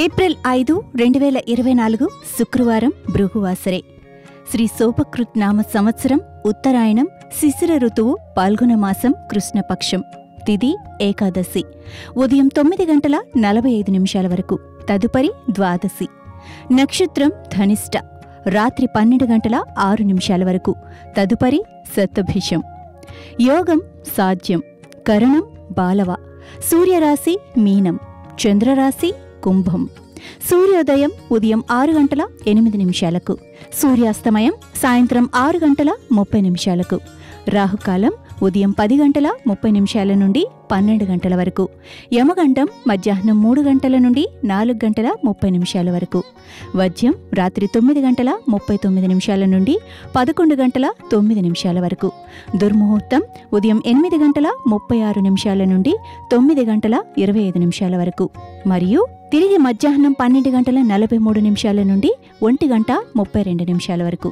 April 5, 2024 శుక్రవారం భృగువాసరే. శ్రీ శోభకృత్ నామ సంవత్సరం ఉత్తరాయణం, శిశిర ఋతువు, పాల్గొన మాసం, కృష్ణపక్షం, తిథి ఏకాదశి, ఉదయం 9:45 వరకు. తదుపరి ద్వాదశి. నక్షత్రం ధనిష్ట, రాత్రి 12:06 వరకు. తదుపరి శతభిషం. యోగం సాధ్యం, కరణం బాలవ. సూర్యరాశి మీనం, చంద్రరాశి కుంభం. సూర్యోదయం ఉదయం 6:08, సూర్యాస్తమయం సాయంత్రం 6:30. రాహుకాలం ఉదయం 10:30 నుండి 12 వరకు. యమగండం మధ్యాహ్నం 3 నుండి 4:30 వరకు. వజ్యం రాత్రి 9:39 నుండి 11:09 వరకు. దుర్ముహూర్తం ఉదయం 8:36 నుండి 9:25 వరకు. మరియు తిరిగి మధ్యాహ్నం 12:43 నుండి 1:32 వరకు.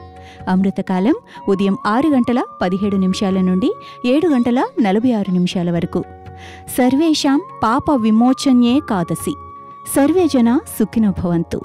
అమృతకాలం ఉదయం 6:17 నుండి 7:46 వరకు. సర్వేషాం పాప విమోచన్యేకాదశి. సర్వే జనా సుఖినో భవంతు.